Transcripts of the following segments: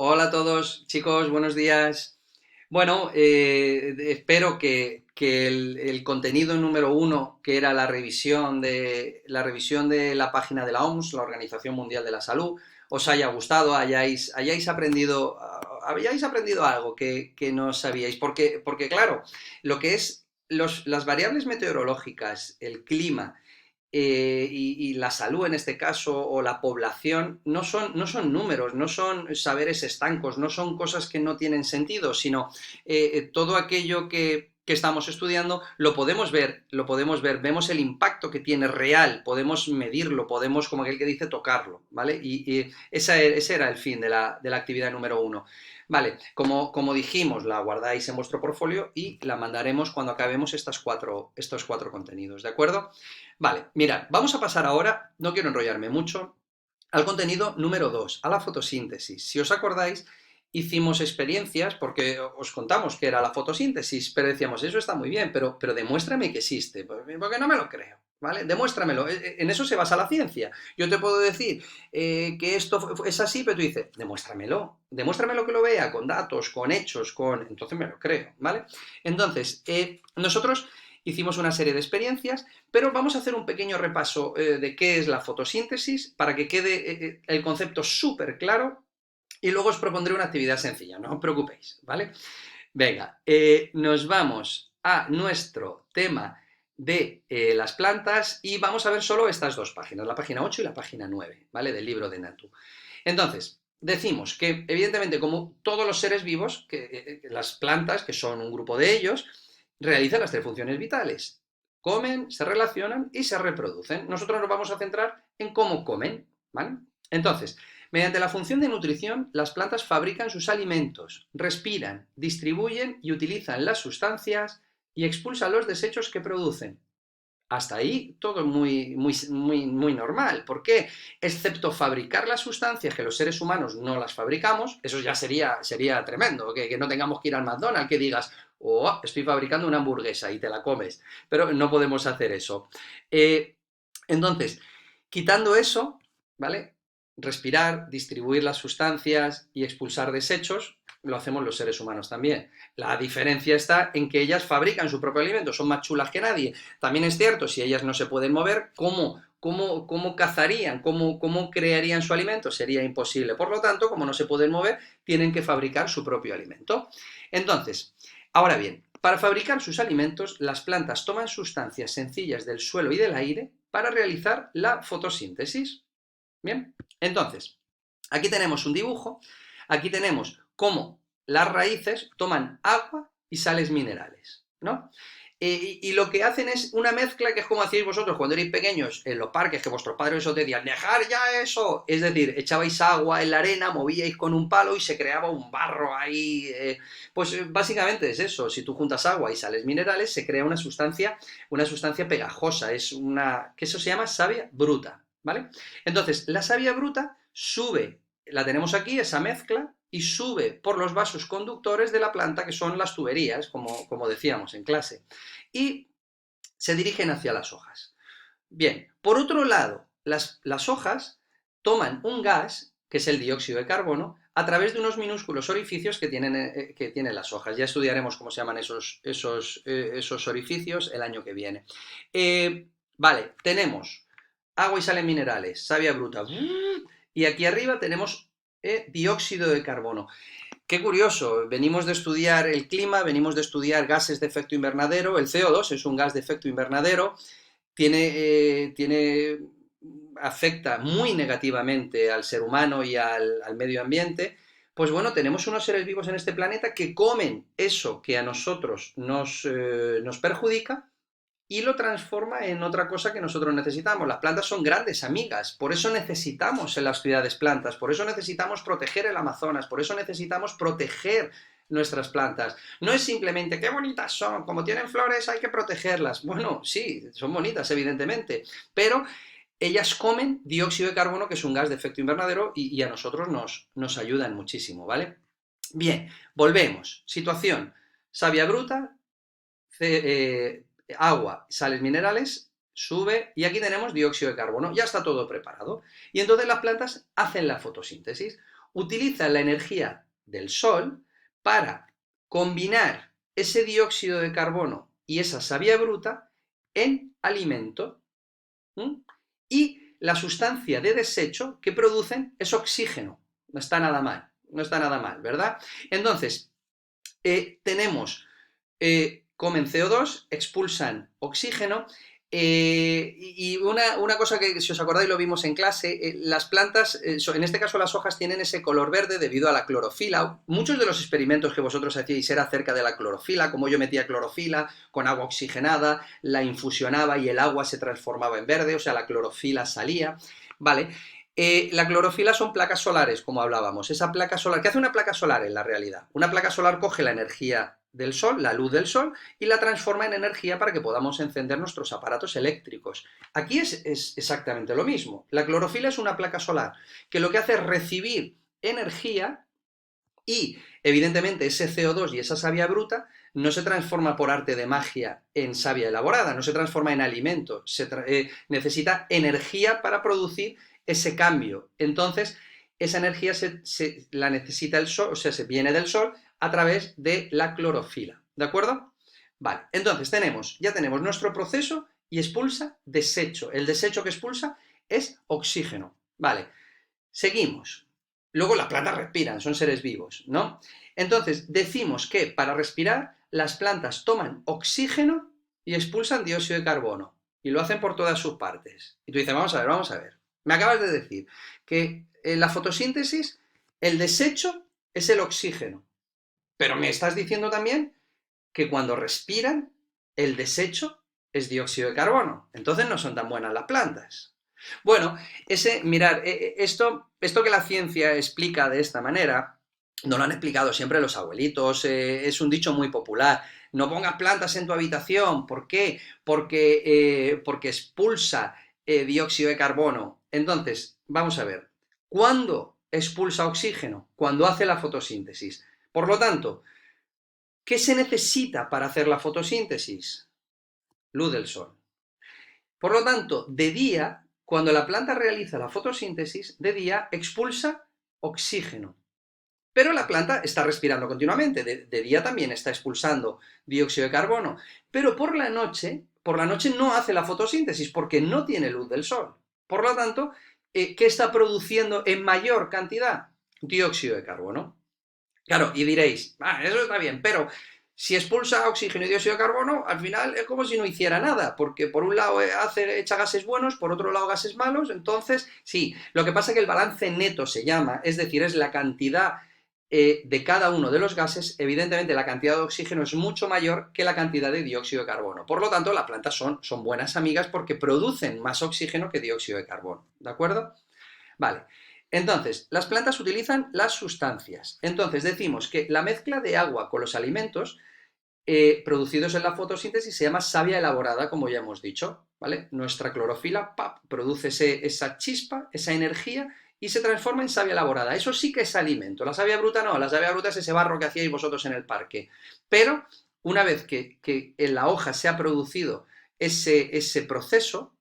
Hola a todos, chicos, buenos días. Bueno, espero que el contenido número uno, que era la revisión de la página de la OMS, la Organización Mundial de la Salud, os haya gustado, hayáis aprendido algo que no sabíais. Porque claro, lo que es las variables meteorológicas, el clima, y la salud en este caso, o la población, no son números, no son saberes estancos, no son cosas que no tienen sentido, sino todo aquello que estamos estudiando lo podemos ver, vemos el impacto que tiene real, podemos medirlo, podemos, como aquel que dice, tocarlo, ¿vale? Y ese era el fin de la actividad número uno. Vale, como dijimos, la guardáis en vuestro portfolio y la mandaremos cuando acabemos estos cuatro contenidos, ¿de acuerdo? Vale, mirad, vamos a pasar ahora, no quiero enrollarme mucho, al contenido número 2, a la fotosíntesis. Si os acordáis, hicimos experiencias, porque os contamos que era la fotosíntesis, pero decíamos, eso está muy bien, pero demuéstrame que existe, porque no me lo creo, ¿vale? Demuéstramelo, en eso se basa la ciencia. Yo te puedo decir que esto es así, pero tú dices, demuéstramelo que lo vea, con datos, con hechos, entonces me lo creo, ¿vale? Entonces, nosotros hicimos una serie de experiencias, pero vamos a hacer un pequeño repaso de qué es la fotosíntesis para que quede el concepto súper claro y luego os propondré una actividad sencilla, no os preocupéis, ¿vale? Venga, nos vamos a nuestro tema de las plantas y vamos a ver solo estas dos páginas, la página 8 y la página 9, ¿vale? Del libro de Natu. Entonces, decimos que, evidentemente, como todos los seres vivos, las plantas, que son un grupo de ellos, realizan las tres funciones vitales. Comen, se relacionan y se reproducen. Nosotros nos vamos a centrar en cómo comen, ¿vale? Entonces, mediante la función de nutrición, las plantas fabrican sus alimentos, respiran, distribuyen y utilizan las sustancias y expulsan los desechos que producen. Hasta ahí todo muy, muy, muy, muy normal. ¿Por qué? Excepto fabricar las sustancias que los seres humanos no las fabricamos, eso ya sería tremendo, que no tengamos que ir al McDonald's, que digas, oh, estoy fabricando una hamburguesa y te la comes, pero no podemos hacer eso. Eh, entonces, quitando eso, ¿vale? Respirar, distribuir las sustancias y expulsar desechos, lo hacemos los seres humanos también. La diferencia está en que ellas fabrican su propio alimento, son más chulas que nadie. También es cierto, si ellas no se pueden mover, ¿cómo cazarían? ¿Cómo crearían su alimento? Sería imposible. Por lo tanto, como no se pueden mover, tienen que fabricar su propio alimento. Entonces, ahora bien, para fabricar sus alimentos, las plantas toman sustancias sencillas del suelo y del aire para realizar la fotosíntesis. Bien, entonces, aquí tenemos un dibujo, aquí tenemos cómo las raíces toman agua y sales minerales, ¿no? Y lo que hacen es una mezcla que es como hacíais vosotros cuando erais pequeños en los parques, que vuestros padres os decían, dejar ya eso. Es decir, echabais agua en la arena, movíais con un palo y se creaba un barro ahí. Pues básicamente es eso. Si tú juntas agua y sales minerales, se crea una sustancia pegajosa. Que eso se llama savia bruta, ¿vale? Entonces, la savia bruta sube, la tenemos aquí, esa mezcla, y sube por los vasos conductores de la planta, que son las tuberías, como decíamos en clase, y se dirigen hacia las hojas. Bien, por otro lado, las hojas toman un gas, que es el dióxido de carbono, a través de unos minúsculos orificios que tienen las hojas. Ya estudiaremos cómo se llaman esos orificios el año que viene. Vale, tenemos agua y sales minerales, savia bruta, y aquí arriba tenemos dióxido de carbono. Qué curioso, venimos de estudiar el clima, venimos de estudiar gases de efecto invernadero, el CO2 es un gas de efecto invernadero, afecta muy negativamente al ser humano y al medio ambiente. Pues bueno, tenemos unos seres vivos en este planeta que comen eso que a nosotros nos perjudica y lo transforma en otra cosa que nosotros necesitamos. Las plantas son grandes amigas, por eso necesitamos en las ciudades plantas, por eso necesitamos proteger el Amazonas, por eso necesitamos proteger nuestras plantas. No es simplemente qué bonitas son, como tienen flores hay que protegerlas. Bueno, sí, son bonitas, evidentemente, pero ellas comen dióxido de carbono, que es un gas de efecto invernadero, y a nosotros nos ayudan muchísimo, ¿vale? Bien, volvemos. Situación. Savia bruta, agua, sales minerales, sube y aquí tenemos dióxido de carbono. Ya está todo preparado. Y entonces las plantas hacen la fotosíntesis. utiliza la energía del sol para combinar ese dióxido de carbono y esa savia bruta en alimento. Y la sustancia de desecho que producen es oxígeno. No está nada mal, no está nada mal, ¿verdad? Entonces, tenemos, comen CO2, expulsan oxígeno, y una cosa que, si os acordáis, lo vimos en clase, las plantas, en este caso las hojas, tienen ese color verde debido a la clorofila. Muchos de los experimentos que vosotros hacíais era acerca de la clorofila, como yo metía clorofila con agua oxigenada, la infusionaba y el agua se transformaba en verde, o sea, la clorofila salía, ¿vale? La clorofila son placas solares, como hablábamos. Esa placa solar, ¿qué hace una placa solar en la realidad? Una placa solar coge la energía del sol, la luz del sol, y la transforma en energía para que podamos encender nuestros aparatos eléctricos. Aquí es exactamente lo mismo. La clorofila es una placa solar que lo que hace es recibir energía y, evidentemente, ese CO2 y esa savia bruta no se transforma por arte de magia en savia elaborada, no se transforma en alimento, necesita energía para producir ese cambio. Entonces, esa energía la necesita el sol, o sea, se viene del sol a través de la clorofila. ¿De acuerdo? Vale, entonces ya tenemos nuestro proceso y expulsa desecho. El desecho que expulsa es oxígeno. Vale, seguimos. Luego las plantas respiran, son seres vivos, ¿no? Entonces, decimos que para respirar las plantas toman oxígeno y expulsan dióxido de carbono. Y lo hacen por todas sus partes. Y tú dices, vamos a ver. Me acabas de decir que en la fotosíntesis el desecho es el oxígeno. Pero me estás diciendo también que cuando respiran el desecho es dióxido de carbono. Entonces no son tan buenas las plantas. Bueno, mirad, esto que la ciencia explica de esta manera, no lo han explicado siempre los abuelitos, es un dicho muy popular. No pongas plantas en tu habitación. ¿Por qué? Porque expulsa dióxido de carbono. Entonces, vamos a ver, ¿cuándo expulsa oxígeno? Cuando hace la fotosíntesis. Por lo tanto, ¿qué se necesita para hacer la fotosíntesis? Luz del sol. Por lo tanto, de día, cuando la planta realiza la fotosíntesis, de día expulsa oxígeno. Pero la planta está respirando continuamente, de día también está expulsando dióxido de carbono. Pero por la noche no hace la fotosíntesis porque no tiene luz del sol. Por lo tanto, ¿qué está produciendo en mayor cantidad? Dióxido de carbono. Claro, y diréis, eso está bien, pero si expulsa oxígeno y dióxido de carbono, al final es como si no hiciera nada, porque por un lado echa gases buenos, por otro lado gases malos, entonces sí, lo que pasa es que el balance neto se llama, es decir, es la cantidad de cada uno de los gases. Evidentemente la cantidad de oxígeno es mucho mayor que la cantidad de dióxido de carbono, por lo tanto las plantas son buenas amigas porque producen más oxígeno que dióxido de carbono, ¿de acuerdo? Vale. Entonces, las plantas utilizan las sustancias. Entonces, decimos que la mezcla de agua con los alimentos producidos en la fotosíntesis se llama savia elaborada, como ya hemos dicho, ¿vale? Nuestra clorofila produce esa chispa, esa energía, y se transforma en savia elaborada. Eso sí que es alimento. La savia bruta no, la savia bruta es ese barro que hacíais vosotros en el parque. Pero una vez que en la hoja se ha producido ese proceso,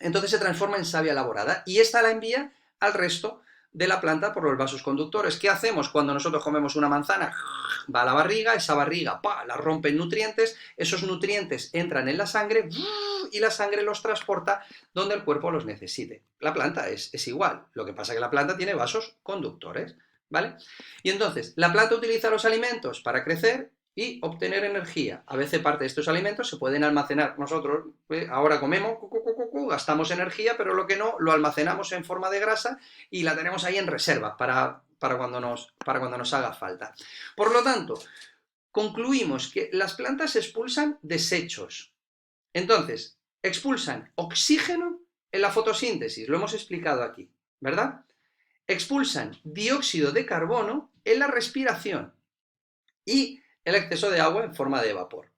entonces se transforma en savia elaborada y esta la envía al resto de la planta por los vasos conductores. ¿Qué hacemos cuando nosotros comemos una manzana? Va a la barriga, esa barriga la rompe en nutrientes, esos nutrientes entran en la sangre y la sangre los transporta donde el cuerpo los necesite. La planta es igual, lo que pasa es que la planta tiene vasos conductores, ¿vale? Y entonces, la planta utiliza los alimentos para crecer y obtener energía. A veces parte de estos alimentos se pueden almacenar. Nosotros ahora comemos, gastamos energía, pero lo que no, lo almacenamos en forma de grasa y la tenemos ahí en reserva para cuando nos haga falta. Por lo tanto, concluimos que las plantas expulsan desechos. Entonces, expulsan oxígeno en la fotosíntesis, lo hemos explicado aquí, ¿verdad? Expulsan dióxido de carbono en la respiración y el exceso de agua en forma de vapor.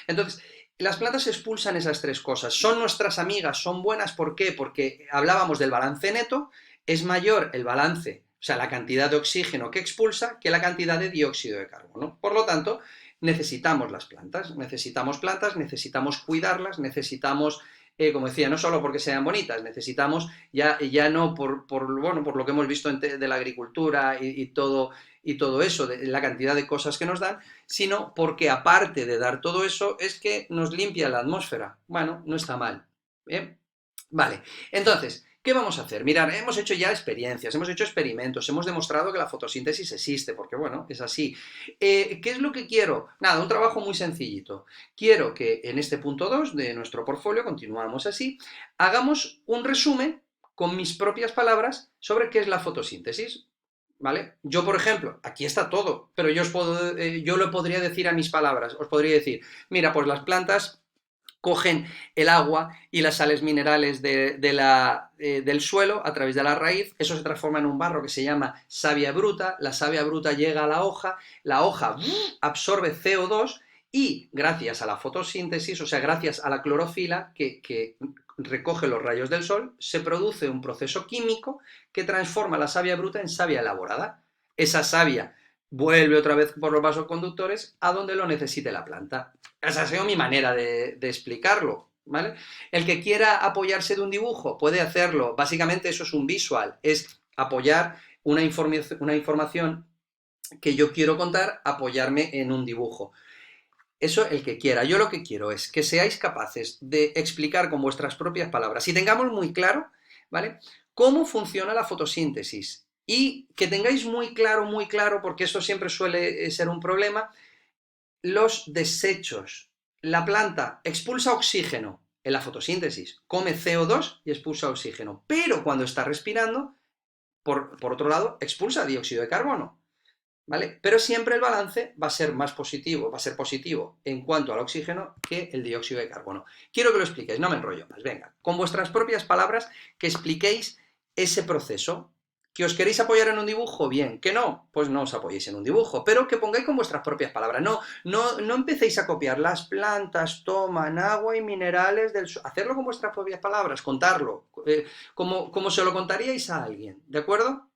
Entonces, las plantas expulsan esas tres cosas. Son nuestras amigas, son buenas, ¿por qué? Porque hablábamos del balance neto, es mayor el balance, o sea, la cantidad de oxígeno que expulsa que la cantidad de dióxido de carbono. Por lo tanto, necesitamos las plantas, necesitamos cuidarlas, necesitamos como decía, no solo porque sean bonitas, necesitamos ya no bueno, por lo que hemos visto de la agricultura y todo eso, de la cantidad de cosas que nos dan, sino porque aparte de dar todo eso, es que nos limpia la atmósfera. Bueno, no está mal. ¿Eh? Vale, entonces, ¿qué vamos a hacer? Mirad, hemos hecho ya experiencias, hemos hecho experimentos, hemos demostrado que la fotosíntesis existe, porque bueno, es así. ¿Qué es lo que quiero? Nada, un trabajo muy sencillito. Quiero que en este punto 2 de nuestro portfolio, continuamos así, hagamos un resumen con mis propias palabras sobre qué es la fotosíntesis. ¿Vale? Yo, por ejemplo, aquí está todo, pero yo lo podría decir a mis palabras. Os podría decir, mira, pues las plantas cogen el agua y las sales minerales del suelo a través de la raíz, eso se transforma en un barro que se llama savia bruta, la savia bruta llega a la hoja absorbe CO2 y gracias a la fotosíntesis, o sea, gracias a la clorofila que recoge los rayos del sol, se produce un proceso químico que transforma la savia bruta en savia elaborada. Esa savia vuelve otra vez por los vasos conductores a donde lo necesite la planta. Esa ha sido mi manera de explicarlo, ¿vale? El que quiera apoyarse de un dibujo puede hacerlo. Básicamente eso es un visual, es apoyar una información que yo quiero contar, apoyarme en un dibujo. Eso el que quiera. Yo lo que quiero es que seáis capaces de explicar con vuestras propias palabras y tengamos muy claro, ¿vale? Cómo funciona la fotosíntesis y que tengáis muy claro, porque eso siempre suele ser un problema, los desechos. La planta expulsa oxígeno en la fotosíntesis, come CO2 y expulsa oxígeno, pero cuando está respirando, por otro lado, expulsa dióxido de carbono. ¿Vale? Pero siempre el balance va a ser más positivo, va a ser positivo en cuanto al oxígeno que el dióxido de carbono. Quiero que lo expliquéis, no me enrollo más. Venga, con vuestras propias palabras, que expliquéis ese proceso. ¿Que os queréis apoyar en un dibujo? Bien. ¿Que no? Pues no os apoyéis en un dibujo, pero que pongáis con vuestras propias palabras. No empecéis a copiar. Las plantas toman agua y minerales del suelo. Hacerlo con vuestras propias palabras, contarlo, como se lo contaríais a alguien, ¿de acuerdo?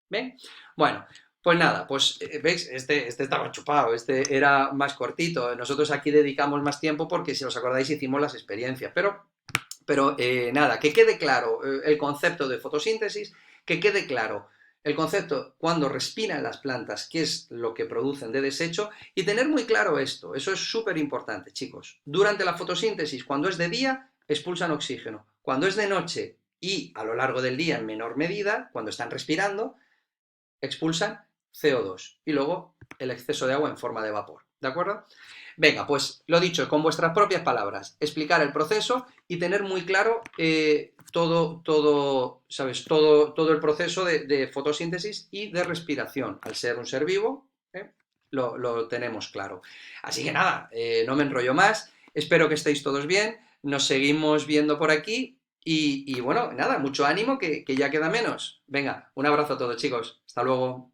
¿Ven? Bueno, pues nada, pues veis, este estaba chupado, este era más cortito. Nosotros aquí dedicamos más tiempo porque, si os acordáis, hicimos las experiencias. Pero nada, que quede claro el concepto de fotosíntesis, que quede claro el concepto cuando respiran las plantas, qué es lo que producen de desecho, y tener muy claro esto. Eso es súper importante, chicos. Durante la fotosíntesis, cuando es de día, expulsan oxígeno. Cuando es de noche y a lo largo del día en menor medida, cuando están respirando, expulsan CO2 y luego el exceso de agua en forma de vapor. ¿De acuerdo? Venga, pues lo dicho, con vuestras propias palabras, explicar el proceso y tener muy claro ¿sabes? Todo el proceso de fotosíntesis y de respiración. Al ser un ser vivo, lo tenemos claro. Así que nada, no me enrollo más. Espero que estéis todos bien. Nos seguimos viendo por aquí. Y bueno, nada, mucho ánimo que ya queda menos. Venga, un abrazo a todos, chicos. Hasta luego.